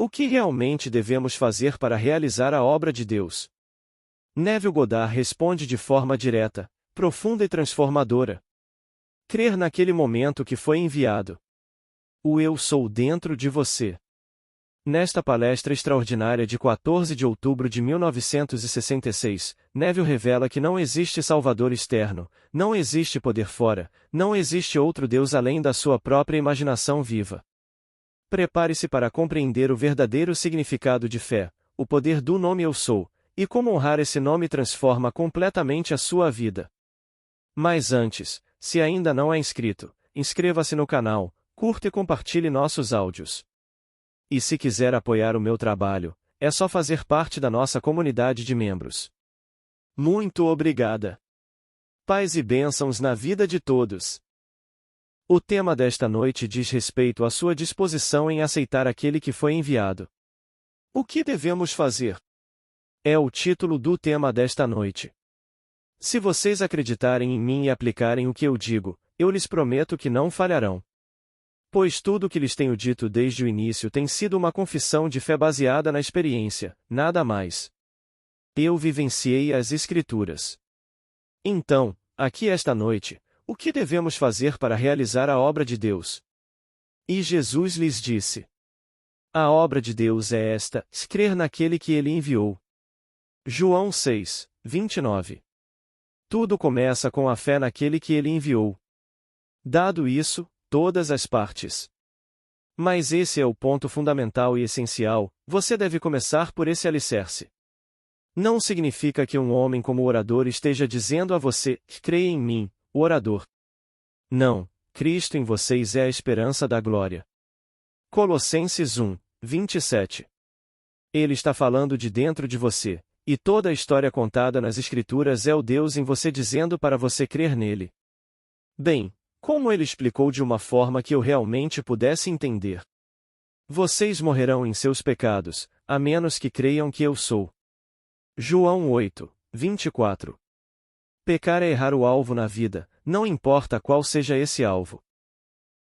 O que realmente devemos fazer para realizar a obra de Deus? Neville Goddard responde de forma direta, profunda e transformadora. Crer naquele momento que foi enviado. O Eu Sou dentro de você. Nesta palestra extraordinária de 14 de outubro de 1966, Neville revela que não existe Salvador externo, não existe poder fora, não existe outro Deus além da sua própria imaginação viva. Prepare-se para compreender o verdadeiro significado de fé, o poder do nome Eu Sou, e como honrar esse nome transforma completamente a sua vida. Mas antes, se ainda não é inscrito, inscreva-se no canal, curta e compartilhe nossos áudios. E se quiser apoiar o meu trabalho, é só fazer parte da nossa comunidade de membros. Muito obrigada. Paz e bênçãos na vida de todos. O tema desta noite diz respeito à sua disposição em aceitar aquele que foi enviado. O que devemos fazer? É o título do tema desta noite. Se vocês acreditarem em mim e aplicarem o que eu digo, eu lhes prometo que não falharão. Pois tudo o que lhes tenho dito desde o início tem sido uma confissão de fé baseada na experiência, nada mais. Eu vivenciei as Escrituras. Então, aqui esta noite, o que devemos fazer para realizar a obra de Deus? E Jesus lhes disse: a obra de Deus é esta, crer naquele que ele enviou. João 6, 29. Tudo começa com a fé naquele que ele enviou. Dado isso, todas as partes. Mas esse é o ponto fundamental e essencial, você deve começar por esse alicerce. Não significa que um homem como orador esteja dizendo a você, creia em mim, o orador. Não, Cristo em vocês é a esperança da glória. Colossenses 1, 27. Ele está falando de dentro de você, e toda a história contada nas Escrituras é o Deus em você dizendo para você crer nele. Bem, como ele explicou de uma forma que eu realmente pudesse entender. Vocês morrerão em seus pecados, a menos que creiam que eu sou. João 8, 24. Pecar é errar o alvo na vida, não importa qual seja esse alvo.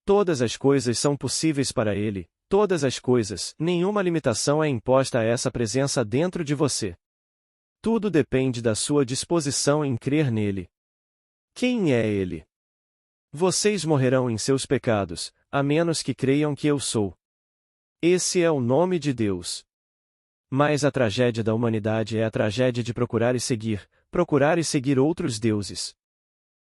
Todas as coisas são possíveis para ele, todas as coisas, nenhuma limitação é imposta a essa presença dentro de você. Tudo depende da sua disposição em crer nele. Quem é ele? Vocês morrerão em seus pecados, a menos que creiam que eu sou. Esse é o nome de Deus. Mas a tragédia da humanidade é a tragédia de procurar e seguir outros deuses.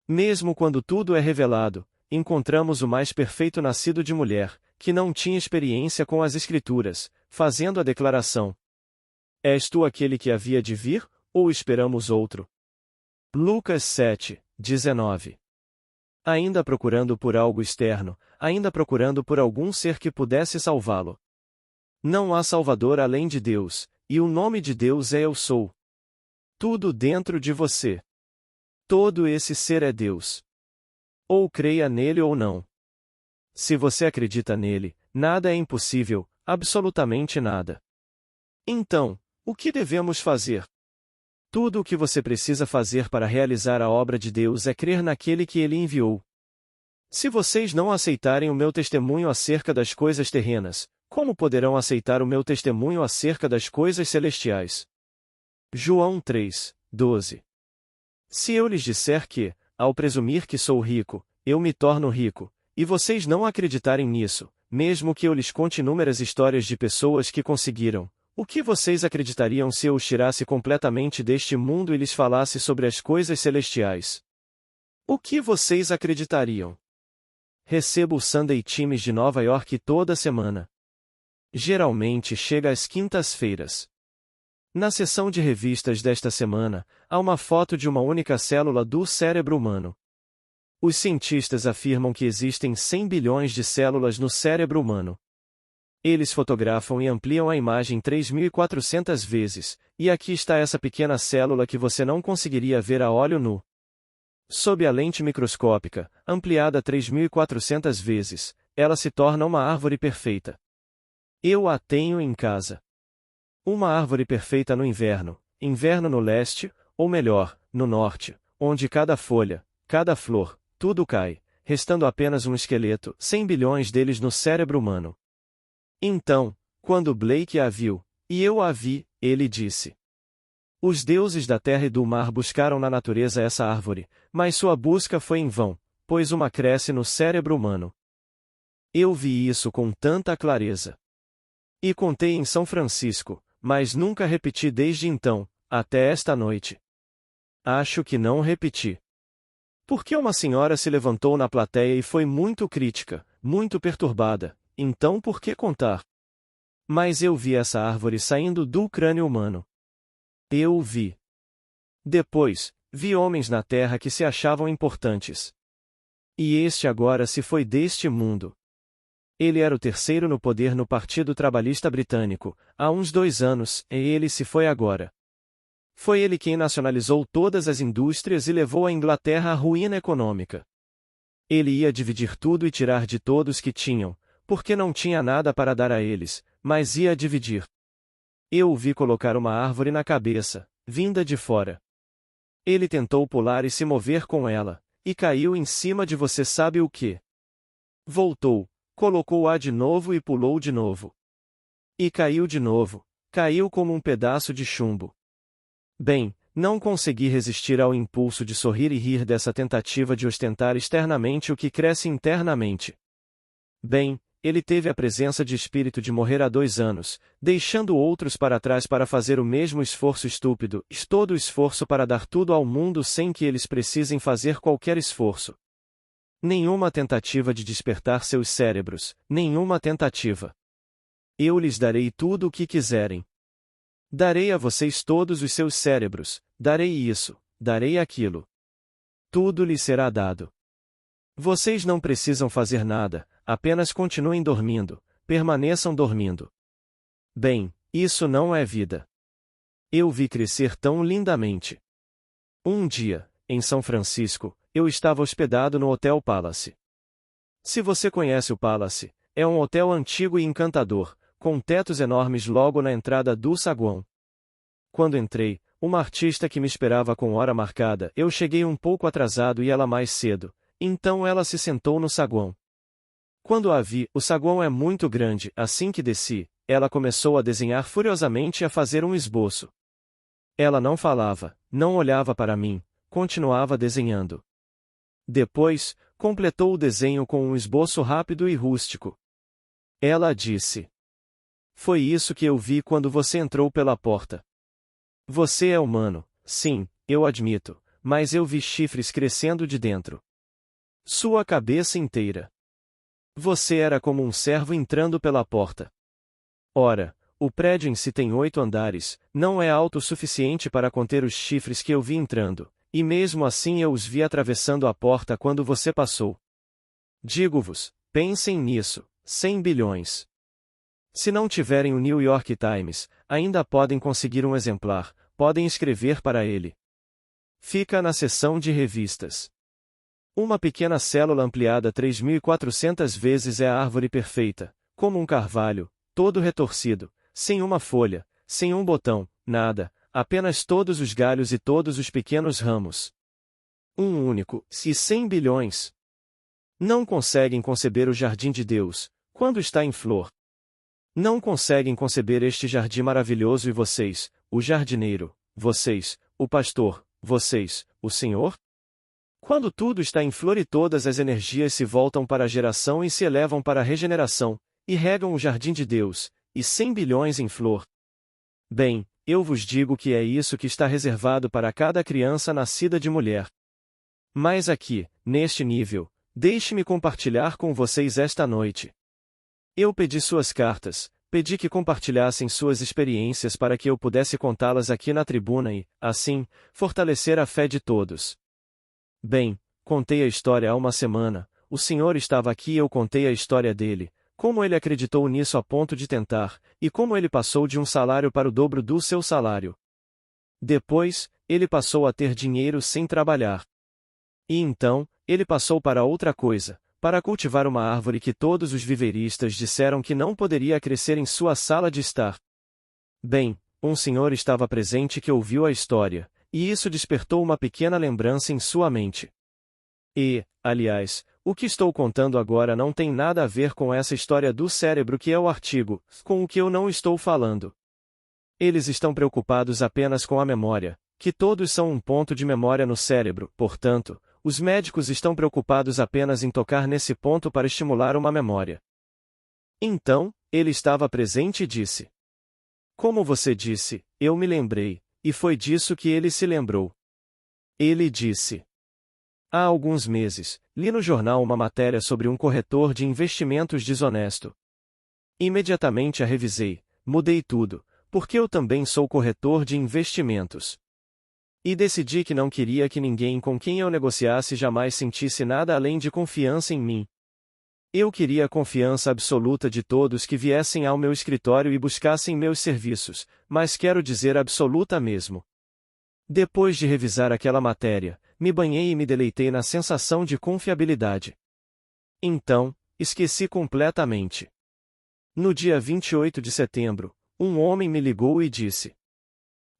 Mesmo quando tudo é revelado, encontramos o mais perfeito nascido de mulher, que não tinha experiência com as Escrituras, fazendo a declaração: és tu aquele que havia de vir, ou esperamos outro? Lucas 7, 19. Ainda procurando por algo externo, ainda procurando por algum ser que pudesse salvá-lo. Não há Salvador além de Deus, e o nome de Deus é Eu Sou. Tudo dentro de você. Todo esse ser é Deus. Ou creia nele ou não. Se você acredita nele, nada é impossível, absolutamente nada. Então, o que devemos fazer? Tudo o que você precisa fazer para realizar a obra de Deus é crer naquele que ele enviou. Se vocês não aceitarem o meu testemunho acerca das coisas terrenas, como poderão aceitar o meu testemunho acerca das coisas celestiais? João 3, 12. Se eu lhes disser que, ao presumir que sou rico, eu me torno rico, e vocês não acreditarem nisso, mesmo que eu lhes conte inúmeras histórias de pessoas que conseguiram, o que vocês acreditariam se eu os tirasse completamente deste mundo e lhes falasse sobre as coisas celestiais? O que vocês acreditariam? Recebo o Sunday Times de Nova York toda semana. Geralmente chega às quintas-feiras. Na seção de revistas desta semana, há uma foto de uma única célula do cérebro humano. Os cientistas afirmam que existem 100 bilhões de células no cérebro humano. Eles fotografam e ampliam a imagem 3.400 vezes, e aqui está essa pequena célula que você não conseguiria ver a olho nu. Sob a lente microscópica, ampliada 3.400 vezes, ela se torna uma árvore perfeita. Eu a tenho em casa. Uma árvore perfeita no inverno no leste, ou melhor, no norte, onde cada folha, cada flor, tudo cai, restando apenas um esqueleto, 100 bilhões deles no cérebro humano. Então, Quando Blake a viu, e eu a vi, ele disse: os deuses da terra e do mar buscaram na natureza essa árvore, mas sua busca foi em vão, pois uma cresce no cérebro humano. Eu vi isso com tanta clareza. E contei em São Francisco, mas nunca repeti desde então, até esta noite. Acho que não repeti. Porque uma senhora se levantou na plateia e foi muito crítica, muito perturbada, então por que contar? Mas eu vi essa árvore saindo do crânio humano. Eu o vi. Depois, vi homens na terra que se achavam importantes. E este agora se foi deste mundo. Ele era o terceiro no poder no Partido Trabalhista Britânico, há uns 2 anos, e ele se foi agora. Foi ele quem nacionalizou todas as indústrias e levou a Inglaterra à ruína econômica. Ele ia dividir tudo e tirar de todos que tinham, porque não tinha nada para dar a eles, mas ia dividir. Eu o vi colocar uma árvore na cabeça, vinda de fora. Ele tentou pular e se mover com ela, e caiu em cima de você sabe o quê? Voltou, colocou-a de novo e pulou de novo. E caiu de novo, caiu como um pedaço de chumbo. Bem, não consegui resistir ao impulso de sorrir e rir dessa tentativa de ostentar externamente o que cresce internamente. Bem, ele teve a presença de espírito de morrer há 2 anos, deixando outros para trás para fazer o mesmo esforço estúpido, todo o esforço para dar tudo ao mundo sem que eles precisem fazer qualquer esforço. Nenhuma tentativa de despertar seus cérebros, nenhuma tentativa. Eu lhes darei tudo o que quiserem. Darei a vocês todos os seus cérebros, darei isso, darei aquilo. Tudo lhes será dado. Vocês não precisam fazer nada, apenas continuem dormindo, permaneçam dormindo. Bem, isso não é vida. Eu vi crescer tão lindamente. Um dia, em São Francisco, eu estava hospedado no Hotel Palace. Se você conhece o Palace, é um hotel antigo e encantador, com tetos enormes logo na entrada do saguão. Quando entrei, uma artista que me esperava com hora marcada, eu cheguei um pouco atrasado e ela mais cedo, então ela se sentou no saguão. Quando a vi, o saguão é muito grande, assim que desci, ela começou a desenhar furiosamente e a fazer um esboço. Ela não falava, não olhava para mim, continuava desenhando. Depois, completou o desenho com um esboço rápido e rústico. Ela disse: foi isso que eu vi quando você entrou pela porta. Você é humano, sim, eu admito, mas eu vi chifres crescendo de dentro. Sua cabeça inteira. Você era como um servo entrando pela porta. Ora, o prédio em si tem 8 andares, não é alto o suficiente para conter os chifres que eu vi entrando, e mesmo assim eu os vi atravessando a porta quando você passou. Digo-vos, pensem nisso, 100 bilhões. Se não tiverem o New York Times, ainda podem conseguir um exemplar, podem escrever para ele. Fica na seção de revistas. Uma pequena célula ampliada 3.400 vezes é a árvore perfeita, como um carvalho, todo retorcido, sem uma folha, sem um botão, nada, apenas todos os galhos e todos os pequenos ramos. Um único, e 100 bilhões. Não conseguem conceber o jardim de Deus, quando está em flor. Não conseguem conceber este jardim maravilhoso e vocês, o jardineiro, vocês, o pastor, vocês, o Senhor? Quando tudo está em flor e todas as energias se voltam para a geração e se elevam para a regeneração, e regam o jardim de Deus, e 100 bilhões em flor. Bem, eu vos digo que é isso que está reservado para cada criança nascida de mulher. Mas aqui, neste nível, deixe-me compartilhar com vocês esta noite. Eu pedi suas cartas, pedi que compartilhassem suas experiências para que eu pudesse contá-las aqui na tribuna e, assim, fortalecer a fé de todos. Bem, contei a história há uma semana, o senhor estava aqui e eu contei a história dele, como ele acreditou nisso a ponto de tentar, e como ele passou de um salário para o dobro do seu salário. Depois, ele passou a ter dinheiro sem trabalhar. E então, ele passou para outra coisa, para cultivar uma árvore que todos os viveiristas disseram que não poderia crescer em sua sala de estar. Bem, um senhor estava presente que ouviu a história, e isso despertou uma pequena lembrança em sua mente. E, aliás, O que estou contando agora não tem nada a ver com essa história do cérebro que é o artigo, com o que eu não estou falando. Eles estão preocupados apenas com a memória, que todos são um ponto de memória no cérebro, portanto, os médicos estão preocupados apenas em tocar nesse ponto para estimular uma memória. Então, ele estava presente e disse: Como você disse, eu me lembrei, e foi disso que ele se lembrou. Ele disse: Há alguns meses, li no jornal uma matéria sobre um corretor de investimentos desonesto. Imediatamente a revisei, mudei tudo, porque eu também sou corretor de investimentos. E decidi que não queria que ninguém com quem eu negociasse jamais sentisse nada além de confiança em mim. Eu queria a confiança absoluta de todos que viessem ao meu escritório e buscassem meus serviços, mas quero dizer absoluta mesmo. Depois de revisar aquela matéria, me banhei e me deleitei na sensação de confiabilidade. Então, esqueci completamente. No dia 28 de setembro, um homem me ligou e disse: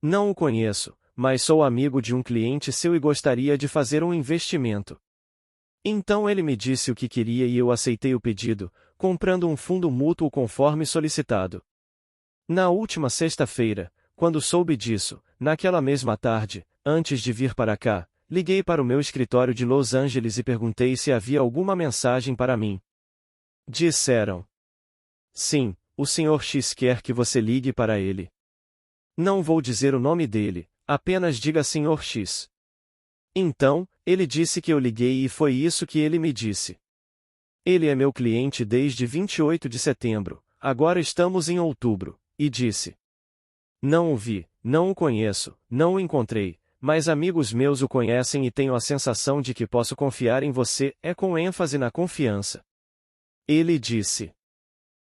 Não o conheço, mas sou amigo de um cliente seu e gostaria de fazer um investimento. Então ele me disse o que queria e eu aceitei o pedido, comprando um fundo mútuo conforme solicitado. Na última sexta-feira, quando soube disso, naquela mesma tarde, antes de vir para cá, liguei para o meu escritório de Los Angeles e perguntei se havia alguma mensagem para mim. Disseram: Sim, o Sr. X quer que você ligue para ele. Não vou dizer o nome dele, apenas diga Sr. X. Então, ele disse que eu liguei e foi isso que ele me disse. Ele é meu cliente desde 28 de setembro, agora estamos em outubro, e disse: Não o vi, não o conheço, não o encontrei, mas amigos meus o conhecem e tenho a sensação de que posso confiar em você, é com ênfase na confiança. Ele disse: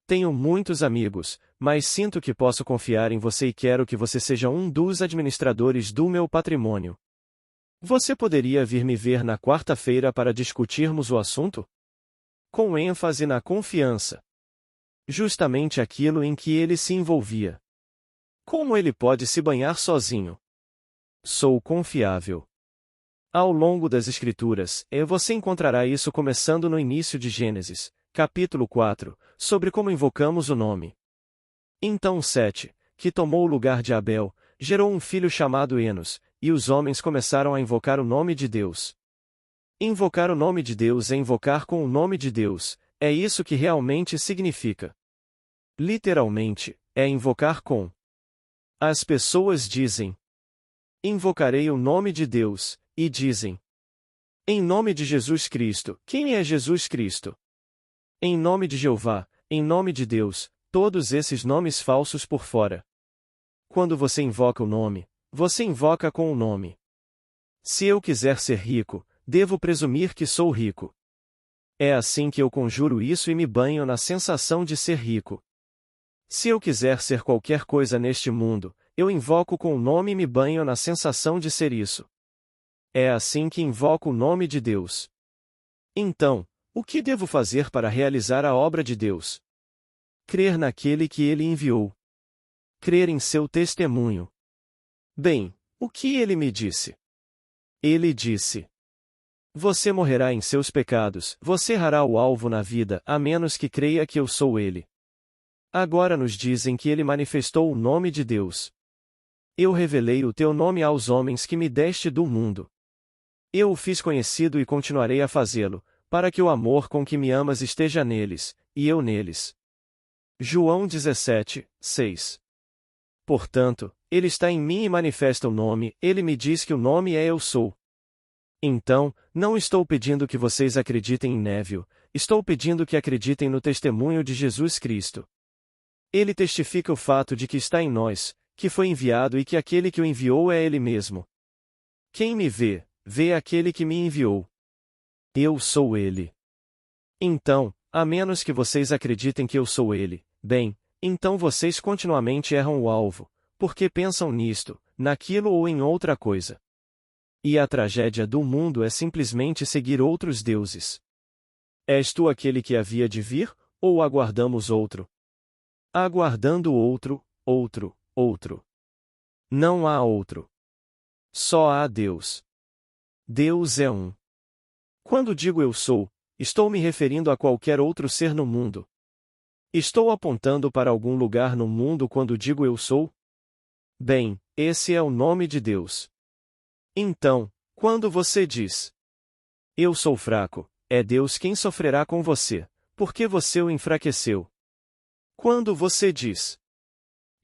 Tenho muitos amigos, mas sinto que posso confiar em você e quero que você seja um dos administradores do meu patrimônio. Você poderia vir me ver na quarta-feira para discutirmos o assunto? Com ênfase na confiança. Justamente aquilo em que ele se envolvia. Como ele pode se banhar sozinho? Sou confiável. Ao longo das Escrituras, você encontrará isso começando no início de Gênesis, capítulo 4, sobre como invocamos o nome. Então Sete, que tomou o lugar de Abel, gerou um filho chamado Enos, e os homens começaram a invocar o nome de Deus. Invocar o nome de Deus é invocar com o nome de Deus, é isso que realmente significa. Literalmente, é invocar com. As pessoas dizem: Invocarei o nome de Deus, e dizem: Em nome de Jesus Cristo. Quem é Jesus Cristo? Em nome de Jeová, em nome de Deus, todos esses nomes falsos por fora. Quando você invoca o nome, você invoca com o nome. Se eu quiser ser rico, devo presumir que sou rico. É assim que eu conjuro isso e me banho na sensação de ser rico. Se eu quiser ser qualquer coisa neste mundo, eu invoco com o nome e me banho na sensação de ser isso. É assim que invoco o nome de Deus. Então, o que devo fazer para realizar a obra de Deus? Crer naquele que ele enviou. Crer em seu testemunho. Bem, o que ele me disse? Ele disse: Você morrerá em seus pecados, você errará o alvo na vida, a menos que creia que eu sou ele. Agora nos dizem que ele manifestou o nome de Deus. Eu revelei o teu nome aos homens que me deste do mundo. Eu o fiz conhecido e continuarei a fazê-lo, para que o amor com que me amas esteja neles, e eu neles. João 17, 6. Portanto, ele está em mim e manifesta o nome, ele me diz que o nome é Eu Sou. Então, não estou pedindo que vocês acreditem em Neville, estou pedindo que acreditem no testemunho de Jesus Cristo. Ele testifica o fato de que está em nós, que foi enviado e que aquele que o enviou é ele mesmo. Quem me vê, vê aquele que me enviou. Eu sou ele. Então, a menos que vocês acreditem que eu sou ele, bem, então vocês continuamente erram o alvo, porque pensam nisto, naquilo ou em outra coisa. E a tragédia do mundo é simplesmente seguir outros deuses. És tu aquele que havia de vir, ou aguardamos outro? Aguardando outro, outro. Não há outro. Só há Deus. Deus é um. Quando digo eu sou, estou me referindo a qualquer outro ser no mundo? Estou apontando para algum lugar no mundo quando digo eu sou? Bem, esse é o nome de Deus. Então, quando você diz eu sou fraco, é Deus quem sofrerá com você, porque você o enfraqueceu. Quando você diz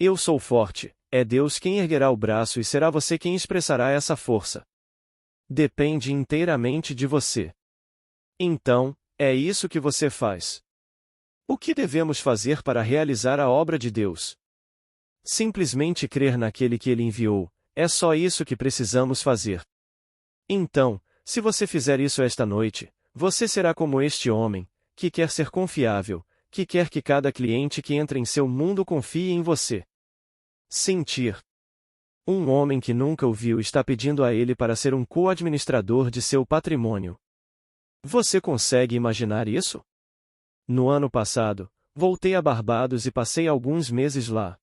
eu sou forte, é Deus quem erguerá o braço e será você quem expressará essa força. Depende inteiramente de você. Então, é isso que você faz. O que devemos fazer para realizar a obra de Deus? Simplesmente crer naquele que Ele enviou, é só isso que precisamos fazer. Então, se você fizer isso esta noite, você será como este homem, que quer ser confiável, que quer que cada cliente que entra em seu mundo confie em você. Sentir. Um homem que nunca o viu está pedindo a ele para ser um co-administrador de seu patrimônio. Você consegue imaginar isso? No ano passado, voltei a Barbados e passei alguns meses lá.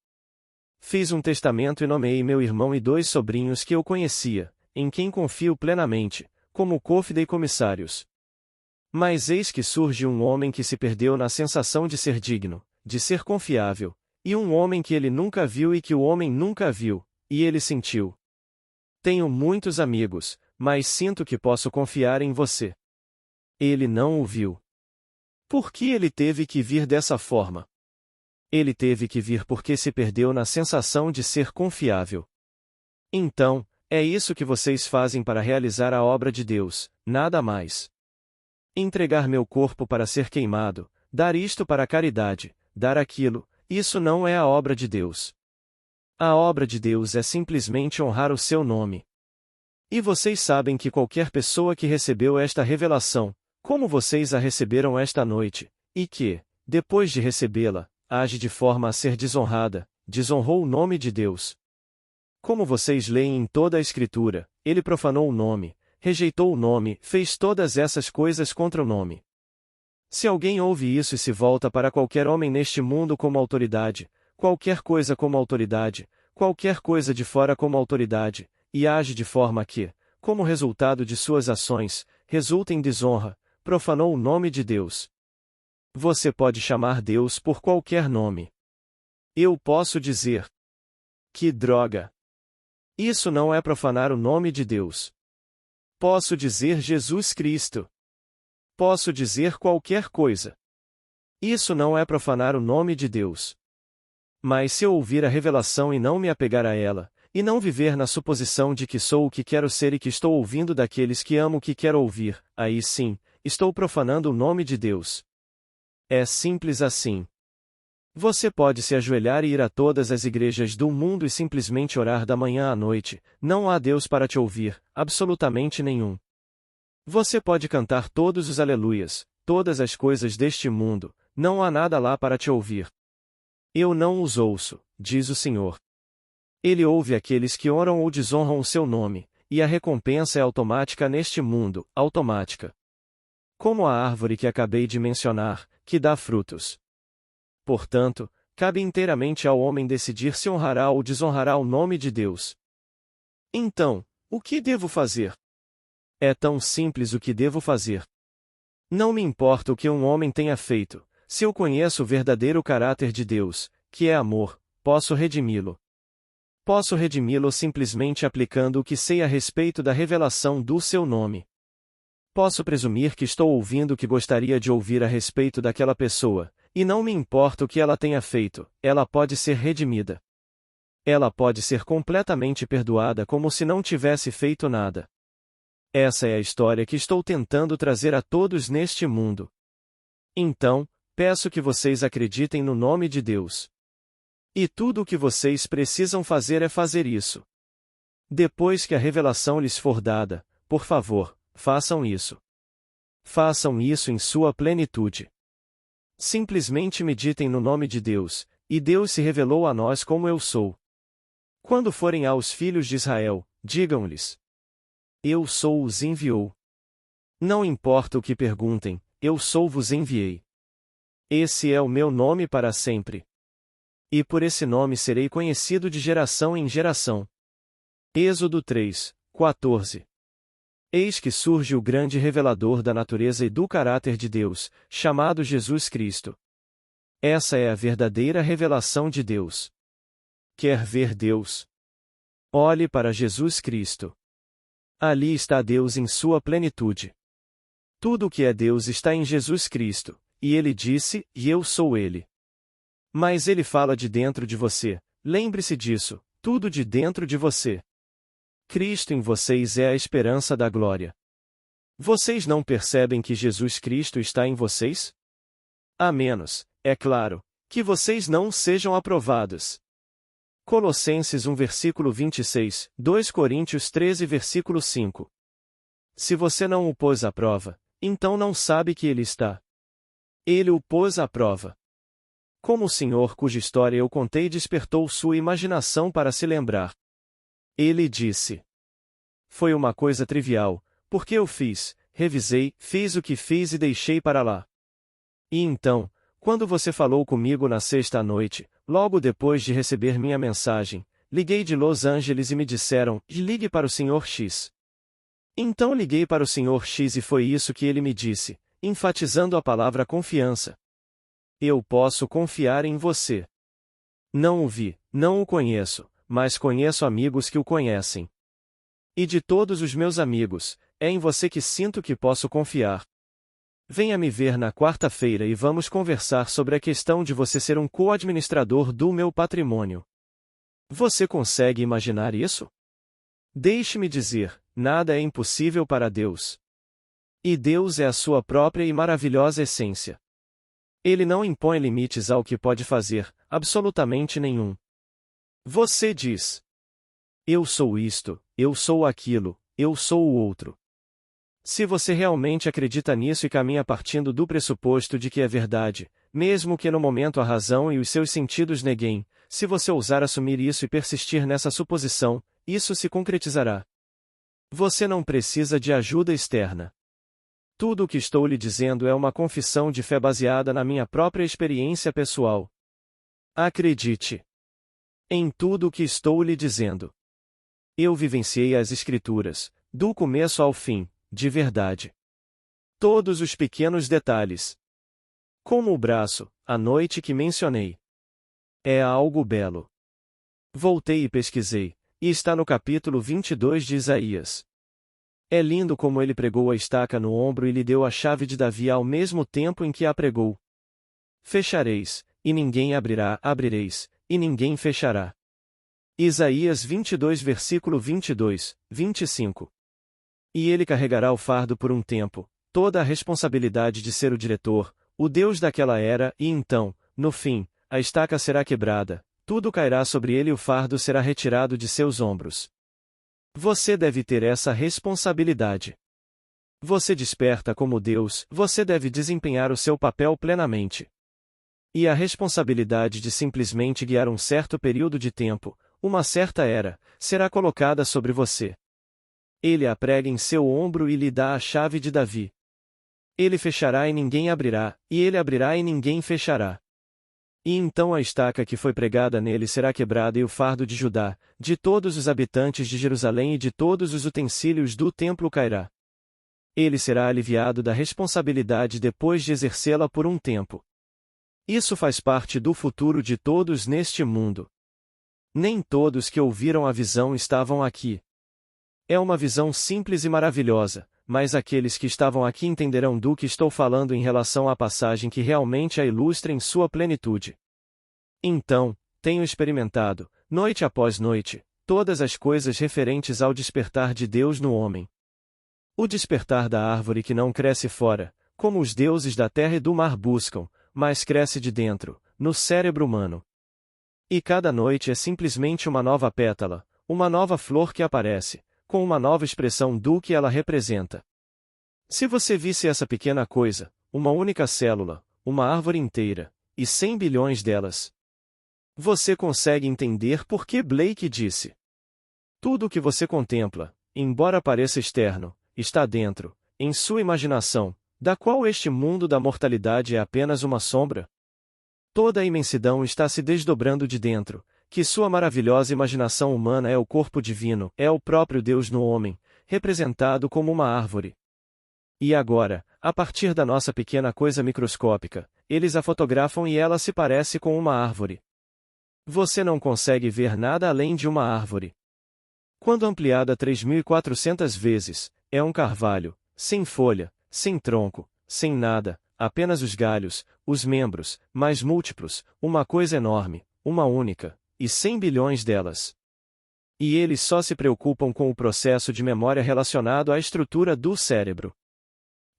Fiz um testamento e nomeei meu irmão e 2 sobrinhos que eu conhecia, em quem confio plenamente, como cofideicomissários. Mas eis que surge um homem que se perdeu na sensação de ser digno, de ser confiável, e um homem que ele nunca viu e que o homem nunca viu, e ele sentiu. Tenho muitos amigos, mas sinto que posso confiar em você. Ele não o viu. Por que ele teve que vir dessa forma? Ele teve que vir porque se perdeu na sensação de ser confiável. Então, é isso que vocês fazem para realizar a obra de Deus, nada mais. Entregar meu corpo para ser queimado, dar isto para a caridade, dar aquilo, isso não é a obra de Deus. A obra de Deus é simplesmente honrar o seu nome. E vocês sabem que qualquer pessoa que recebeu esta revelação, como vocês a receberam esta noite, e que, depois de recebê-la, age de forma a ser desonrada, desonrou o nome de Deus. Como vocês leem em toda a Escritura, ele profanou o nome, rejeitou o nome, fez todas essas coisas contra o nome. Se alguém ouve isso e se volta para qualquer homem neste mundo como autoridade, qualquer coisa como autoridade, qualquer coisa de fora como autoridade, e age de forma que, como resultado de suas ações, resulta em desonra, profanou o nome de Deus. Você pode chamar Deus por qualquer nome. Eu posso dizer: que droga! Isso não é profanar o nome de Deus. Posso dizer Jesus Cristo. Posso dizer qualquer coisa. Isso não é profanar o nome de Deus. Mas se eu ouvir a revelação e não me apegar a ela, e não viver na suposição de que sou o que quero ser e que estou ouvindo daqueles que amo o que quero ouvir, aí sim, estou profanando o nome de Deus. É simples assim. Você pode se ajoelhar e ir a todas as igrejas do mundo e simplesmente orar da manhã à noite, não há Deus para te ouvir, absolutamente nenhum. Você pode cantar todos os aleluias, todas as coisas deste mundo, não há nada lá para te ouvir. Eu não os ouço, diz o Senhor. Ele ouve aqueles que oram ou desonram o seu nome, e a recompensa é automática neste mundo, automática. Como a árvore que acabei de mencionar, que dá frutos. Portanto, cabe inteiramente ao homem decidir se honrará ou desonrará o nome de Deus. Então, o que devo fazer? É tão simples o que devo fazer. Não me importa o que um homem tenha feito, se eu conheço o verdadeiro caráter de Deus, que é amor, posso redimi-lo. Posso redimi-lo simplesmente aplicando o que sei a respeito da revelação do seu nome. Posso presumir que estou ouvindo o que gostaria de ouvir a respeito daquela pessoa, e não me importa o que ela tenha feito, ela pode ser redimida. Ela pode ser completamente perdoada como se não tivesse feito nada. Essa é a história que estou tentando trazer a todos neste mundo. Então, peço que vocês acreditem no nome de Deus. E tudo o que vocês precisam fazer é fazer isso. Depois que a revelação lhes for dada, por favor, façam isso. Façam isso em sua plenitude. Simplesmente meditem no nome de Deus, e Deus se revelou a nós como eu sou. Quando forem aos filhos de Israel, digam-lhes: eu sou os enviou. Não importa o que perguntem, eu sou vos enviei. Esse é o meu nome para sempre. E por esse nome serei conhecido de geração em geração. Êxodo 3, 14. Eis que surge o grande revelador da natureza e do caráter de Deus, chamado Jesus Cristo. Essa é a verdadeira revelação de Deus. Quer ver Deus? Olhe para Jesus Cristo. Ali está Deus em sua plenitude. Tudo o que é Deus está em Jesus Cristo, e ele disse, e eu sou ele. Mas ele fala de dentro de você, lembre-se disso, tudo de dentro de você. Cristo em vocês é a esperança da glória. Vocês não percebem que Jesus Cristo está em vocês? A menos, é claro, que vocês não sejam aprovados. Colossenses 1 versículo 26, 2 Coríntios 13 versículo 5. Se você não o pôs à prova, então não sabe que ele está. Ele o pôs à prova. Como o Senhor cuja história eu contei despertou sua imaginação para se lembrar. Ele disse: foi uma coisa trivial, porque eu fiz, revisei, fiz o que fiz e deixei para lá. E então, quando você falou comigo na sexta à noite, logo depois de receber minha mensagem, liguei de Los Angeles e me disseram, ligue para o Sr. X. Então liguei para o Sr. X e foi isso que ele me disse, enfatizando a palavra confiança. Eu posso confiar em você. Não o vi, não o conheço, mas conheço amigos que o conhecem. E de todos os meus amigos, é em você que sinto que posso confiar. Venha me ver na quarta-feira e vamos conversar sobre a questão de você ser um co-administrador do meu patrimônio. Você consegue imaginar isso? Deixe-me dizer, nada é impossível para Deus. E Deus é a sua própria e maravilhosa essência. Ele não impõe limites ao que pode fazer, absolutamente nenhum. Você diz: eu sou isto, eu sou aquilo, eu sou o outro. Se você realmente acredita nisso e caminha partindo do pressuposto de que é verdade, mesmo que no momento a razão e os seus sentidos neguem, se você ousar assumir isso e persistir nessa suposição, isso se concretizará. Você não precisa de ajuda externa. Tudo o que estou lhe dizendo é uma confissão de fé baseada na minha própria experiência pessoal. Acredite em tudo o que estou lhe dizendo. Eu vivenciei as Escrituras, do começo ao fim, de verdade. Todos os pequenos detalhes. Como o braço, a noite que mencionei. É algo belo. Voltei e pesquisei, e está no capítulo 22 de Isaías. É lindo como ele pregou a estaca no ombro e lhe deu a chave de Davi ao mesmo tempo em que a pregou. Fechareis, e ninguém abrirá, abrireis, e ninguém fechará. Isaías 22 versículo 22, 25. E ele carregará o fardo por um tempo, toda a responsabilidade de ser o diretor, o Deus daquela era, e então, no fim, a estaca será quebrada, tudo cairá sobre ele e o fardo será retirado de seus ombros. Você deve ter essa responsabilidade. Você desperta como Deus, você deve desempenhar o seu papel plenamente. E a responsabilidade de simplesmente guiar um certo período de tempo, uma certa era, será colocada sobre você. Ele a prega em seu ombro e lhe dá a chave de Davi. Ele fechará e ninguém abrirá, e ele abrirá e ninguém fechará. E então a estaca que foi pregada nele será quebrada e o fardo de Judá, de todos os habitantes de Jerusalém e de todos os utensílios do templo cairá. Ele será aliviado da responsabilidade depois de exercê-la por um tempo. Isso faz parte do futuro de todos neste mundo. Nem todos que ouviram a visão estavam aqui. É uma visão simples e maravilhosa, mas aqueles que estavam aqui entenderão do que estou falando em relação à passagem que realmente a ilustra em sua plenitude. Então, tenho experimentado, noite após noite, todas as coisas referentes ao despertar de Deus no homem. O despertar da árvore que não cresce fora, como os deuses da terra e do mar buscam, mas cresce de dentro, no cérebro humano. E cada noite é simplesmente uma nova pétala, uma nova flor que aparece, com uma nova expressão do que ela representa. Se você visse essa pequena coisa, uma única célula, uma árvore inteira, e 100 bilhões delas, você consegue entender por que Blake disse: tudo o que você contempla, embora pareça externo, está dentro, em sua imaginação, da qual este mundo da mortalidade é apenas uma sombra. Toda a imensidão está se desdobrando de dentro, que sua maravilhosa imaginação humana é o corpo divino, é o próprio Deus no homem, representado como uma árvore. E agora, a partir da nossa pequena coisa microscópica, eles a fotografam e ela se parece com uma árvore. Você não consegue ver nada além de uma árvore. Quando ampliada 3.400 vezes, é um carvalho, sem folha, sem tronco, sem nada, apenas os galhos, os membros, mais múltiplos, uma coisa enorme, uma única, e 100 bilhões delas. E eles só se preocupam com o processo de memória relacionado à estrutura do cérebro.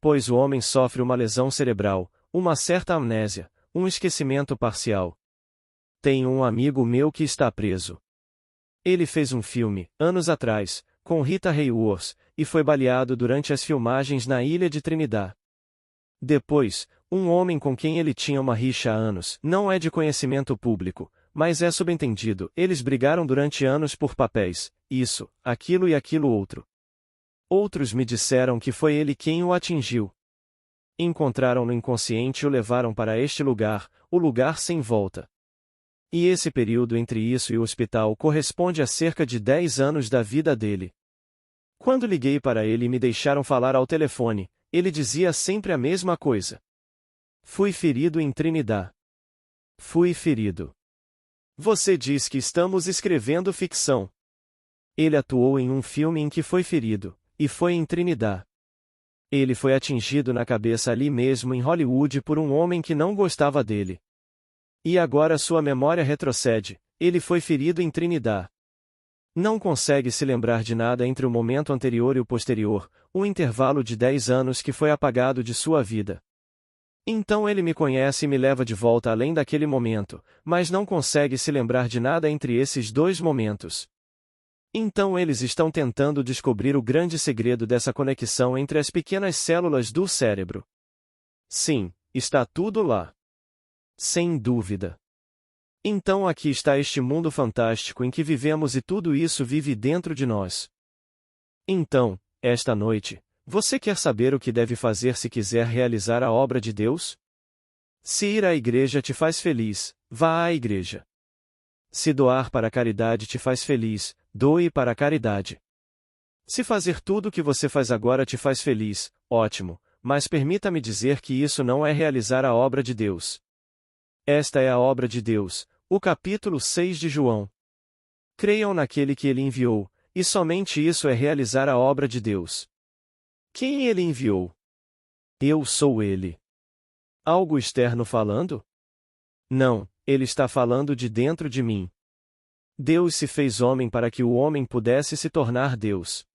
Pois o homem sofre uma lesão cerebral, uma certa amnésia, um esquecimento parcial. Tenho um amigo meu que está preso. Ele fez um filme, anos atrás, com Rita Hayworth, e foi baleado durante as filmagens na ilha de Trinidad. Depois, um homem com quem ele tinha uma rixa há anos, não é de conhecimento público, mas é subentendido, eles brigaram durante anos por papéis, isso, aquilo e aquilo outro. Outros me disseram que foi ele quem o atingiu. Encontraram-no inconsciente e o levaram para este lugar, o lugar sem volta. E esse período entre isso e o hospital corresponde a cerca de 10 anos da vida dele. Quando liguei para ele e me deixaram falar ao telefone, ele dizia sempre a mesma coisa. Fui ferido em Trinidad. Fui ferido. Você diz que estamos escrevendo ficção. Ele atuou em um filme em que foi ferido, e foi em Trinidad. Ele foi atingido na cabeça ali mesmo em Hollywood por um homem que não gostava dele. E agora sua memória retrocede, ele foi ferido em Trinidad. Não consegue se lembrar de nada entre o momento anterior e o posterior, um intervalo de 10 anos que foi apagado de sua vida. Então ele me conhece e me leva de volta além daquele momento, mas não consegue se lembrar de nada entre esses dois momentos. Então eles estão tentando descobrir o grande segredo dessa conexão entre as pequenas células do cérebro. Sim, está tudo lá. Sem dúvida. Então aqui está este mundo fantástico em que vivemos e tudo isso vive dentro de nós. Então, esta noite, você quer saber o que deve fazer se quiser realizar a obra de Deus? Se ir à igreja te faz feliz, vá à igreja. Se doar para a caridade te faz feliz, doe para a caridade. Se fazer tudo o que você faz agora te faz feliz, ótimo, mas permita-me dizer que isso não é realizar a obra de Deus. Esta é a obra de Deus, o capítulo 6 de João. Creiam naquele que ele enviou, e somente isso é realizar a obra de Deus. Quem ele enviou? Eu sou ele. Algo externo falando? Não, ele está falando de dentro de mim. Deus se fez homem para que o homem pudesse se tornar Deus.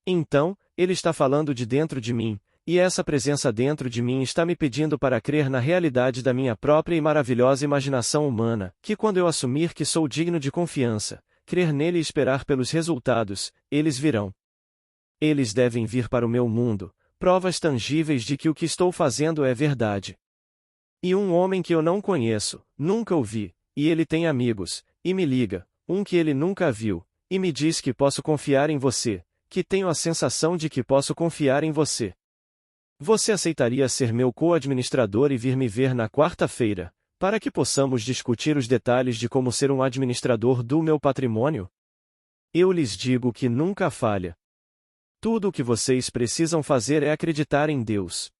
Então, ele está falando de dentro de mim, e essa presença dentro de mim está me pedindo para crer na realidade da minha própria e maravilhosa imaginação humana, que quando eu assumir que sou digno de confiança, crer nele e esperar pelos resultados, eles virão. Eles devem vir para o meu mundo, provas tangíveis de que o que estou fazendo é verdade. E um homem que eu não conheço, nunca o vi, e ele tem amigos, e me liga, um que ele nunca viu, e me diz que posso confiar em você, que tenho a sensação de que posso confiar em você. Você aceitaria ser meu co-administrador e vir me ver na quarta-feira, para que possamos discutir os detalhes de como ser um administrador do meu patrimônio? Eu lhes digo que nunca falha. Tudo o que vocês precisam fazer é acreditar em Deus.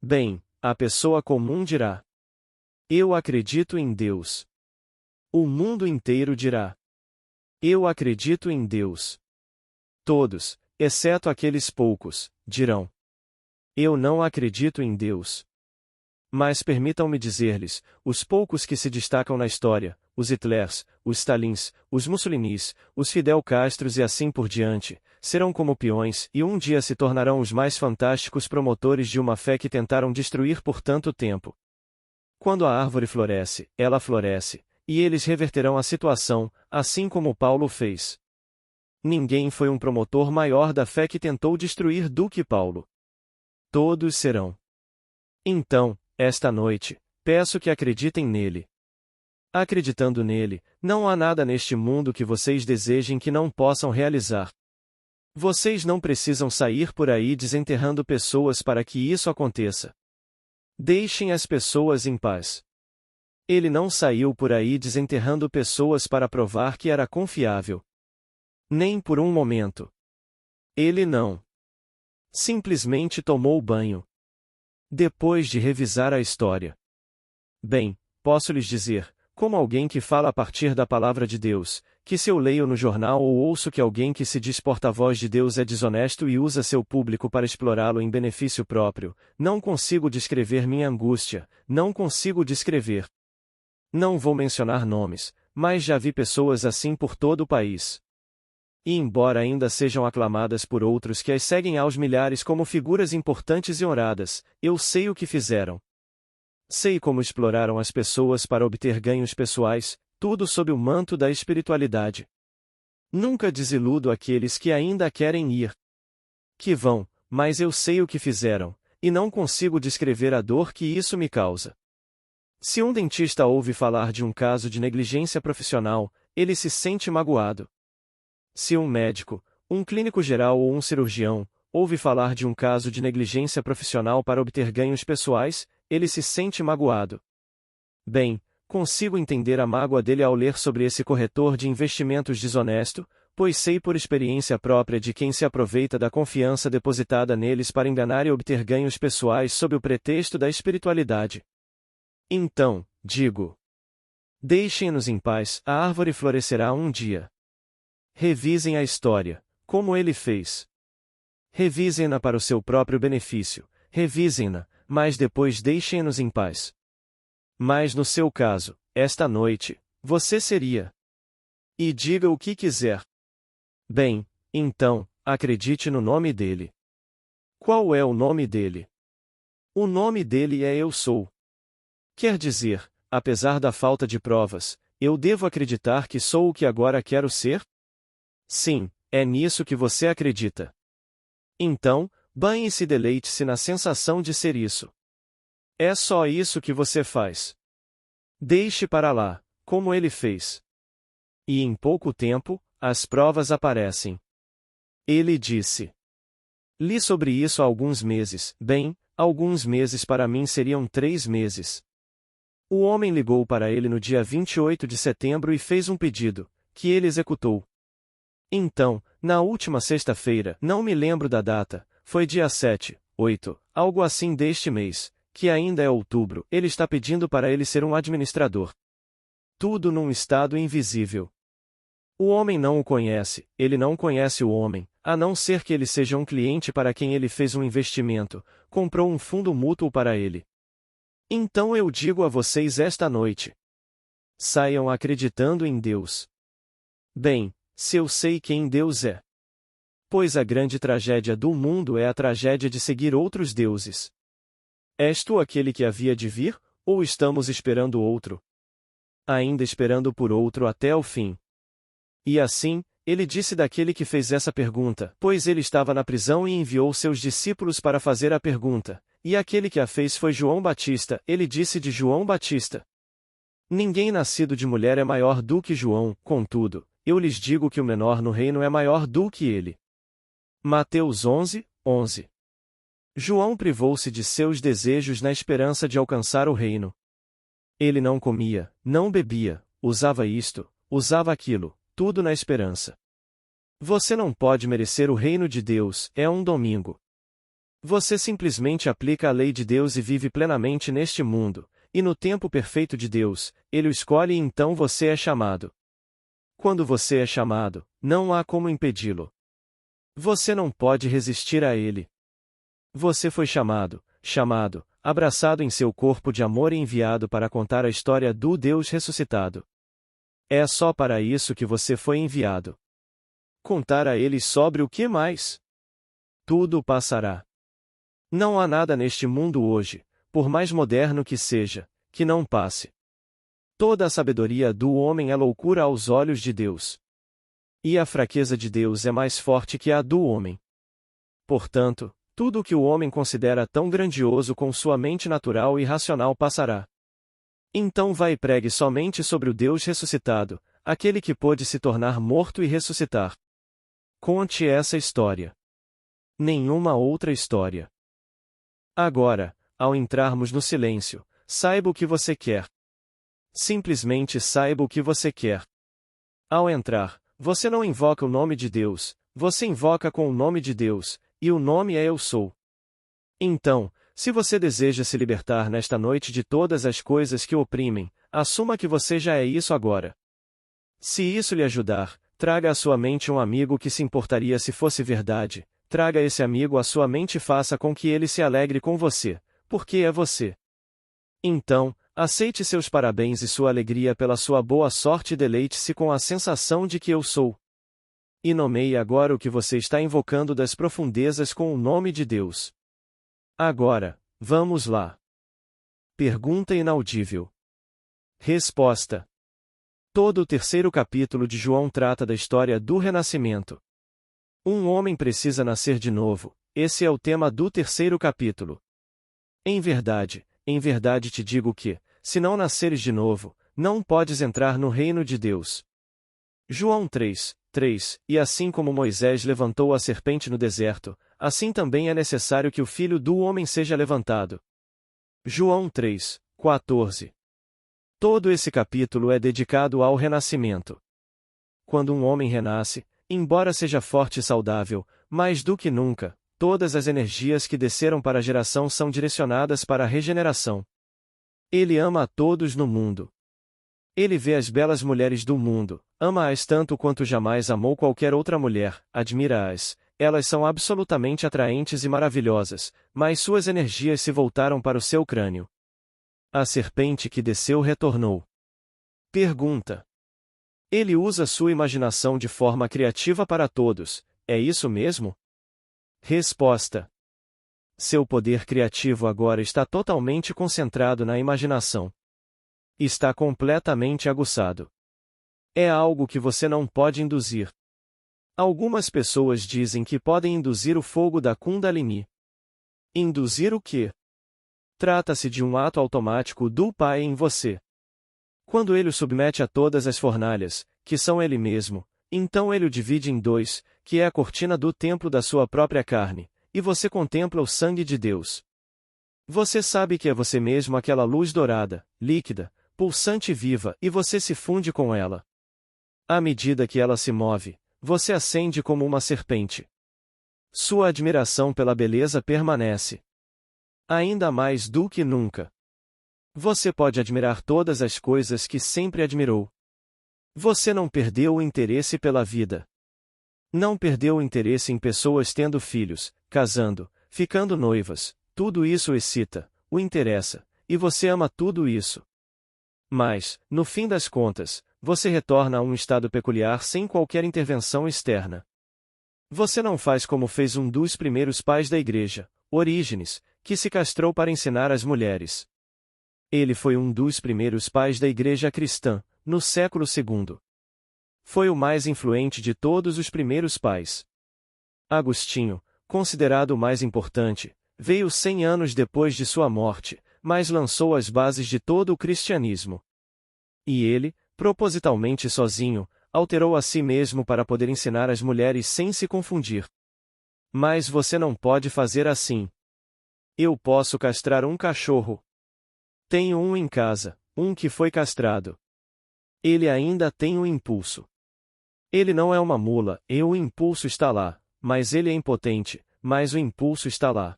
Bem, a pessoa comum dirá: eu acredito em Deus. O mundo inteiro dirá: eu acredito em Deus. Todos, exceto aqueles poucos, dirão: eu não acredito em Deus. Mas permitam-me dizer-lhes, os poucos que se destacam na história, os Hitlers, os Stalins, os Mussolinis, os Fidel Castros e assim por diante, serão como peões e um dia se tornarão os mais fantásticos promotores de uma fé que tentaram destruir por tanto tempo. Quando a árvore floresce, ela floresce, e eles reverterão a situação, assim como Paulo fez. Ninguém foi um promotor maior da fé que tentou destruir do que Paulo. Todos serão. Então, esta noite, peço que acreditem nele. Acreditando nele, não há nada neste mundo que vocês desejem que não possam realizar. Vocês não precisam sair por aí desenterrando pessoas para que isso aconteça. Deixem as pessoas em paz. Ele não saiu por aí desenterrando pessoas para provar que era confiável. Nem por um momento. Ele não. Simplesmente tomou banho. Depois de revisar a história. Bem, posso lhes dizer, como alguém que fala a partir da palavra de Deus, que se eu leio no jornal ou ouço que alguém que se diz porta-voz de Deus é desonesto e usa seu público para explorá-lo em benefício próprio, não consigo descrever minha angústia, não consigo descrever. Não vou mencionar nomes, mas já vi pessoas assim por todo o país. E embora ainda sejam aclamadas por outros que as seguem aos milhares como figuras importantes e honradas, eu sei o que fizeram. Sei como exploraram as pessoas para obter ganhos pessoais, tudo sob o manto da espiritualidade. Nunca desiludo aqueles que ainda querem ir. Que vão, mas eu sei o que fizeram, e não consigo descrever a dor que isso me causa. Se um dentista ouve falar de um caso de negligência profissional, ele se sente magoado. Se um médico, um clínico geral ou um cirurgião, ouve falar de um caso de negligência profissional para obter ganhos pessoais, ele se sente magoado. Bem, consigo entender a mágoa dele ao ler sobre esse corretor de investimentos desonesto, pois sei por experiência própria de quem se aproveita da confiança depositada neles para enganar e obter ganhos pessoais sob o pretexto da espiritualidade. Então, digo: deixem-nos em paz, a árvore florescerá um dia. Revisem a história, como ele fez. Revisem-na para o seu próprio benefício, revisem-na, mas depois deixem-nos em paz. Mas no seu caso, esta noite, você seria. E diga o que quiser. Bem, então, acredite no nome dele. Qual é o nome dele? O nome dele é Eu Sou. Quer dizer, apesar da falta de provas, eu devo acreditar que sou o que agora quero ser? Sim, é nisso que você acredita. Então, banhe-se e deleite-se na sensação de ser isso. É só isso que você faz. Deixe para lá, como ele fez. E em pouco tempo, as provas aparecem. Ele disse. Li sobre isso há alguns meses, bem, alguns meses para mim seriam 3 meses. O homem ligou para ele no dia 28 de setembro e fez um pedido, que ele executou. Então, na última sexta-feira, não me lembro da data, foi dia 7, 8, algo assim deste mês, que ainda é outubro, ele está pedindo para ele ser um administrador. Tudo num estado invisível. O homem não o conhece, ele não conhece o homem, a não ser que ele seja um cliente para quem ele fez um investimento, comprou um fundo mútuo para ele. Então eu digo a vocês esta noite: saiam acreditando em Deus. Bem, se eu sei quem Deus é. Pois a grande tragédia do mundo é a tragédia de seguir outros deuses. És tu aquele que havia de vir, ou estamos esperando outro? Ainda esperando por outro até o fim. E assim, ele disse daquele que fez essa pergunta, pois ele estava na prisão e enviou seus discípulos para fazer a pergunta, e aquele que a fez foi João Batista, ele disse de João Batista: ninguém nascido de mulher é maior do que João, contudo, eu lhes digo que o menor no reino é maior do que ele. Mateus 11, 11. João privou-se de seus desejos na esperança de alcançar o reino. Ele não comia, não bebia, usava isto, usava aquilo, tudo na esperança. Você não pode merecer o reino de Deus, é um domingo. Você simplesmente aplica a lei de Deus e vive plenamente neste mundo, e no tempo perfeito de Deus, Ele o escolhe e então você é chamado. Quando você é chamado, não há como impedi-lo. Você não pode resistir a Ele. Você foi chamado, abraçado em seu corpo de amor e enviado para contar a história do Deus ressuscitado. É só para isso que você foi enviado. Contar a Ele sobre o que mais? Tudo passará. Não há nada neste mundo hoje, por mais moderno que seja, que não passe. Toda a sabedoria do homem é loucura aos olhos de Deus. E a fraqueza de Deus é mais forte que a do homem. Portanto, tudo o que o homem considera tão grandioso com sua mente natural e racional passará. Então vai e pregue somente sobre o Deus ressuscitado, aquele que pôde se tornar morto e ressuscitar. Conte essa história. Nenhuma outra história. Agora, ao entrarmos no silêncio, saiba o que você quer. Simplesmente saiba o que você quer. Ao entrar, você não invoca o nome de Deus, você invoca com o nome de Deus, e o nome é Eu Sou. Então, se você deseja se libertar nesta noite de todas as coisas que o oprimem, assuma que você já é isso agora. Se isso lhe ajudar, traga à sua mente um amigo que se importaria se fosse verdade, traga esse amigo à sua mente e faça com que ele se alegre com você, porque é você. Então, aceite seus parabéns e sua alegria pela sua boa sorte e deleite-se com a sensação de que eu sou. E nomeie agora o que você está invocando das profundezas com o nome de Deus. Agora, vamos lá. Pergunta inaudível. Resposta. Todo o terceiro capítulo de João trata da história do renascimento. Um homem precisa nascer de novo, esse é o tema do terceiro capítulo. Em verdade te digo que, se não nasceres de novo, não podes entrar no reino de Deus. João 3:3 E assim como Moisés levantou a serpente no deserto, assim também é necessário que o Filho do Homem seja levantado. João 3:14 Todo esse capítulo é dedicado ao renascimento. Quando um homem renasce, embora seja forte e saudável, mais do que nunca, todas as energias que desceram para a geração são direcionadas para a regeneração. Ele ama a todos no mundo. Ele vê as belas mulheres do mundo, ama-as tanto quanto jamais amou qualquer outra mulher, admira-as, elas são absolutamente atraentes e maravilhosas, mas suas energias se voltaram para o seu crânio. A serpente que desceu retornou. Pergunta. Ele usa sua imaginação de forma criativa para todos, é isso mesmo? Resposta. Seu poder criativo agora está totalmente concentrado na imaginação. Está completamente aguçado. É algo que você não pode induzir. Algumas pessoas dizem que podem induzir o fogo da Kundalini. Induzir o quê? Trata-se de um ato automático do Pai em você. Quando ele o submete a todas as fornalhas, que são ele mesmo, então ele o divide em dois, que é a cortina do templo da sua própria carne, e você contempla o sangue de Deus. Você sabe que é você mesmo aquela luz dourada, líquida, pulsante e viva, e você se funde com ela. À medida que ela se move, você acende como uma serpente. Sua admiração pela beleza permanece. Ainda mais do que nunca. Você pode admirar todas as coisas que sempre admirou. Você não perdeu o interesse pela vida. Não perdeu o interesse em pessoas tendo filhos, casando, ficando noivas, tudo isso o excita, o interessa, e você ama tudo isso. Mas, no fim das contas, você retorna a um estado peculiar sem qualquer intervenção externa. Você não faz como fez um dos primeiros pais da igreja, Orígenes, que se castrou para ensinar as mulheres. Ele foi um dos primeiros pais da igreja cristã, no século II. Foi o mais influente de todos os primeiros pais. Agostinho, considerado o mais importante, veio 100 anos depois de sua morte, mas lançou as bases de todo o cristianismo. E ele, propositalmente sozinho, alterou a si mesmo para poder ensinar as mulheres sem se confundir. Mas você não pode fazer assim. Eu posso castrar um cachorro. Tenho um em casa, um que foi castrado. Ele ainda tem um impulso. Ele não é uma mula, e o impulso está lá, mas ele é impotente, mas o impulso está lá.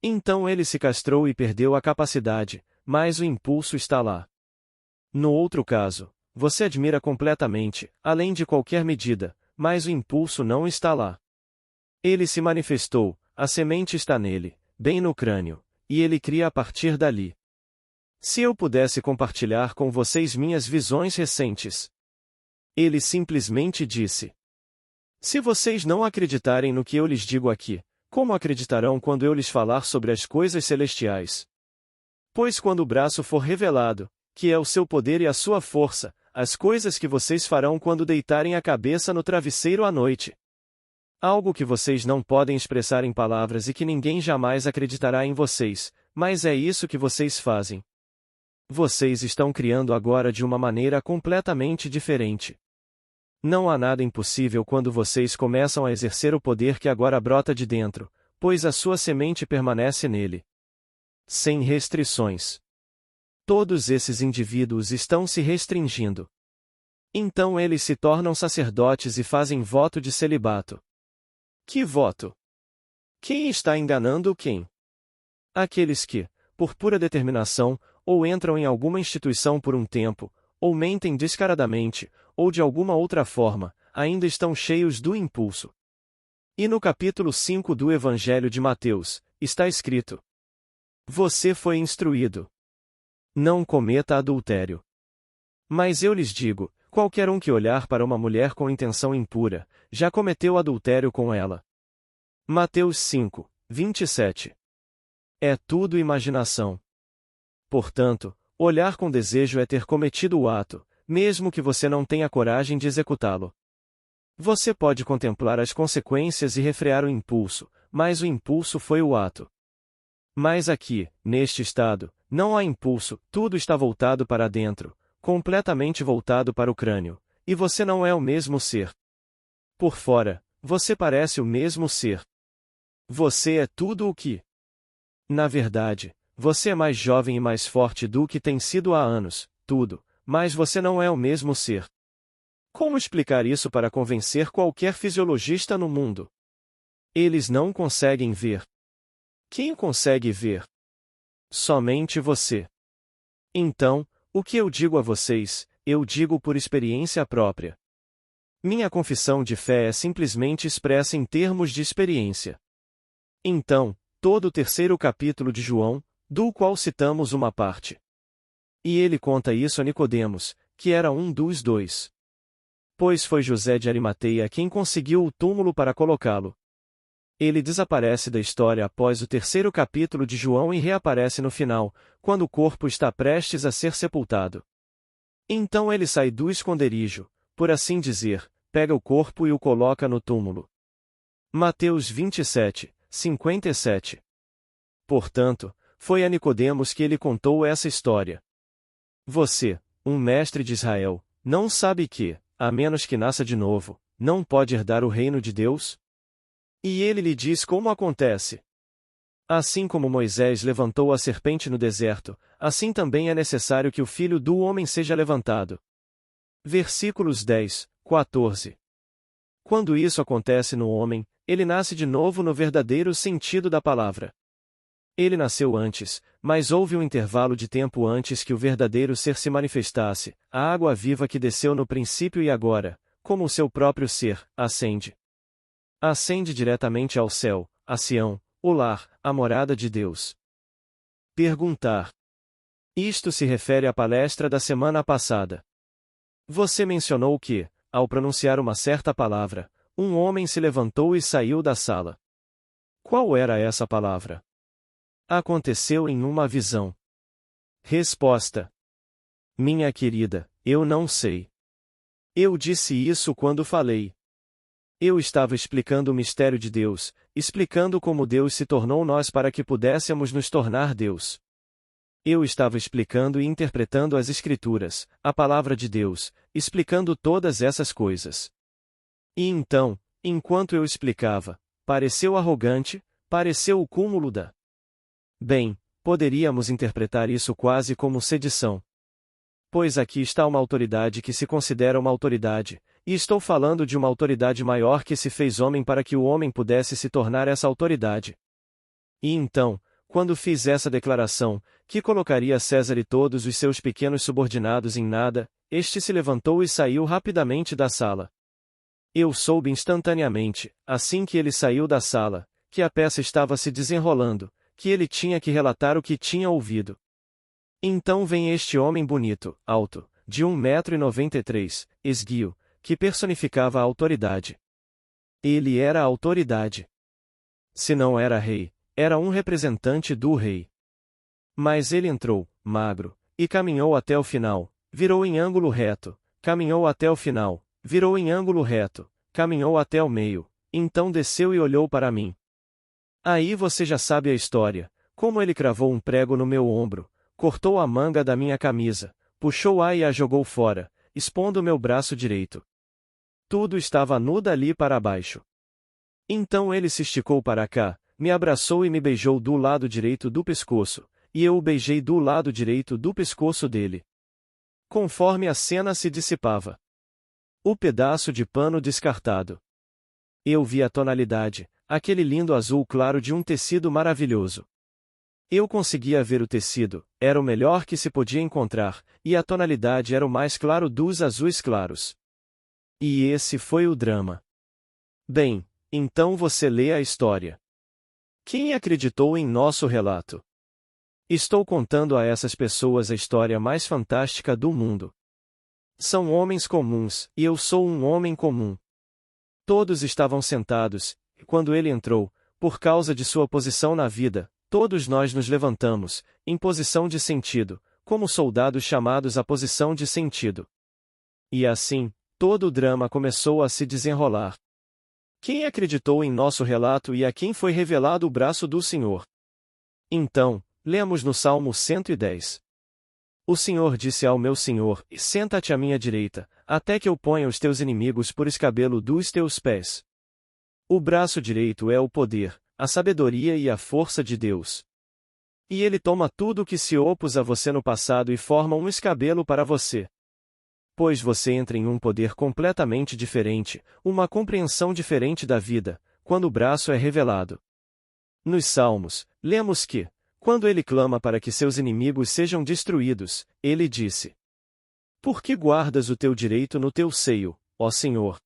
Então ele se castrou e perdeu a capacidade, mas o impulso está lá. No outro caso, você admira completamente, além de qualquer medida, mas o impulso não está lá. Ele se manifestou, a semente está nele, bem no crânio, e ele cria a partir dali. Se eu pudesse compartilhar com vocês minhas visões recentes. Ele simplesmente disse: se vocês não acreditarem no que eu lhes digo aqui, como acreditarão quando eu lhes falar sobre as coisas celestiais? Pois quando o braço for revelado, que é o seu poder e a sua força, as coisas que vocês farão quando deitarem a cabeça no travesseiro à noite. Algo que vocês não podem expressar em palavras e que ninguém jamais acreditará em vocês, mas é isso que vocês fazem. Vocês estão criando agora de uma maneira completamente diferente. Não há nada impossível quando vocês começam a exercer o poder que agora brota de dentro, pois a sua semente permanece nele. Sem restrições. Todos esses indivíduos estão se restringindo. Então eles se tornam sacerdotes e fazem voto de celibato. Que voto? Quem está enganando quem? Aqueles que, por pura determinação, ou entram em alguma instituição por um tempo, ou mentem descaradamente, ou de alguma outra forma, ainda estão cheios do impulso. E no capítulo 5 do Evangelho de Mateus, está escrito: Você foi instruído. Não cometa adultério. Mas eu lhes digo, qualquer um que olhar para uma mulher com intenção impura, já cometeu adultério com ela. Mateus 5, 27. É tudo imaginação. Portanto, olhar com desejo é ter cometido o ato, mesmo que você não tenha coragem de executá-lo. Você pode contemplar as consequências e refrear o impulso, mas o impulso foi o ato. Mas aqui, neste estado, não há impulso, tudo está voltado para dentro, completamente voltado para o crânio, e você não é o mesmo ser. Por fora, você parece o mesmo ser. Você é tudo o que. Na verdade, você é mais jovem e mais forte do que tem sido há anos, tudo, mas você não é o mesmo ser. Como explicar isso para convencer qualquer fisiologista no mundo? Eles não conseguem ver. Quem consegue ver? Somente você. Então, o que eu digo a vocês, eu digo por experiência própria. Minha confissão de fé é simplesmente expressa em termos de experiência. Então, todo o terceiro capítulo de João, do qual citamos uma parte. E ele conta isso a Nicodemos, que era um dos dois. Pois foi José de Arimateia quem conseguiu o túmulo para colocá-lo. Ele desaparece da história após o terceiro capítulo de João e reaparece no final, quando o corpo está prestes a ser sepultado. Então ele sai do esconderijo, por assim dizer, pega o corpo e o coloca no túmulo. Mateus 27, 57. Portanto, foi a Nicodemos que ele contou essa história. Você, um mestre de Israel, não sabe que, a menos que nasça de novo, não pode herdar o reino de Deus? E ele lhe diz como acontece. Assim como Moisés levantou a serpente no deserto, assim também é necessário que o Filho do Homem seja levantado. Versículos 10, 14. Quando isso acontece no homem, ele nasce de novo no verdadeiro sentido da palavra. Ele nasceu antes, mas houve um intervalo de tempo antes que o verdadeiro ser se manifestasse, a água viva que desceu no princípio e agora, como o seu próprio ser, ascende. Ascende diretamente ao céu, a Sião, o lar, a morada de Deus. Perguntar. Isto se refere à palestra da semana passada. Você mencionou que, ao pronunciar uma certa palavra, um homem se levantou e saiu da sala. Qual era essa palavra? Aconteceu em uma visão. Resposta. Minha querida, eu não sei. Eu disse isso quando falei. Eu estava explicando o mistério de Deus, explicando como Deus se tornou nós para que pudéssemos nos tornar Deus. Eu estava explicando e interpretando as Escrituras, a palavra de Deus, explicando todas essas coisas. E então, enquanto eu explicava, pareceu arrogante, pareceu o cúmulo da. Bem, poderíamos interpretar isso quase como sedição. Pois aqui está uma autoridade que se considera uma autoridade, e estou falando de uma autoridade maior que se fez homem para que o homem pudesse se tornar essa autoridade. E então, quando fiz essa declaração, que colocaria César e todos os seus pequenos subordinados em nada, este se levantou e saiu rapidamente da sala. Eu soube instantaneamente, assim que ele saiu da sala, que a peça estava se desenrolando, que ele tinha que relatar o que tinha ouvido. Então vem este homem bonito, alto, de 1,93 m, esguio, que personificava a autoridade. Ele era a autoridade. Se não era rei, era um representante do rei. Mas ele entrou, magro, e caminhou até o final, virou em ângulo reto, caminhou até o final, virou em ângulo reto, caminhou até o meio, então desceu e olhou para mim. Aí você já sabe a história, como ele cravou um prego no meu ombro, cortou a manga da minha camisa, puxou-a e a jogou fora, expondo meu braço direito. Tudo estava nu dali para baixo. Então ele se esticou para cá, me abraçou e me beijou do lado direito do pescoço, e eu o beijei do lado direito do pescoço dele. Conforme a cena se dissipava. O pedaço de pano descartado. Eu vi a tonalidade, aquele lindo azul claro de um tecido maravilhoso. Eu conseguia ver o tecido, era o melhor que se podia encontrar, e a tonalidade era o mais claro dos azuis claros. E esse foi o drama. Bem, então você lê a história. Quem acreditou em nosso relato? Estou contando a essas pessoas a história mais fantástica do mundo. São homens comuns, e eu sou um homem comum. Todos estavam sentados, e quando ele entrou, por causa de sua posição na vida, todos nós nos levantamos, em posição de sentido, como soldados chamados à posição de sentido. E assim, todo o drama começou a se desenrolar. Quem acreditou em nosso relato e a quem foi revelado o braço do Senhor? Então, lemos no Salmo 110. O Senhor disse ao meu Senhor: Senta-te à minha direita, até que eu ponha os teus inimigos por escabelo dos teus pés. O braço direito é o poder, a sabedoria e a força de Deus. E ele toma tudo o que se opôs a você no passado e forma um escabelo para você. Pois você entra em um poder completamente diferente, uma compreensão diferente da vida, quando o braço é revelado. Nos Salmos, lemos que, quando ele clama para que seus inimigos sejam destruídos, ele disse: Por que guardas o teu direito no teu seio, ó Senhor?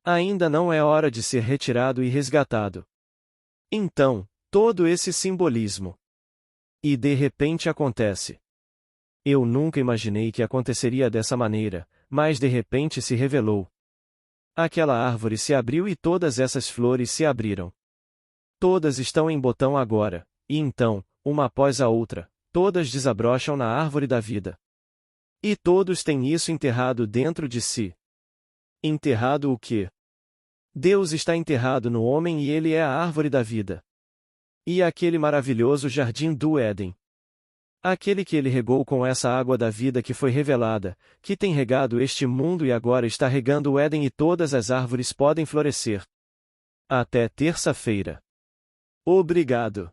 Ainda não é hora de ser retirado e resgatado. Então, todo esse simbolismo. E de repente acontece. Eu nunca imaginei que aconteceria dessa maneira, mas de repente se revelou. Aquela árvore se abriu e todas essas flores se abriram. Todas estão em botão agora, e então, uma após a outra, todas desabrocham na árvore da vida. E todos têm isso enterrado dentro de si. Enterrado o quê? Deus está enterrado no homem e ele é a árvore da vida. E aquele maravilhoso jardim do Éden. Aquele que ele regou com essa água da vida que foi revelada, que tem regado este mundo e agora está regando o Éden e todas as árvores podem florescer. Até terça-feira. Obrigado.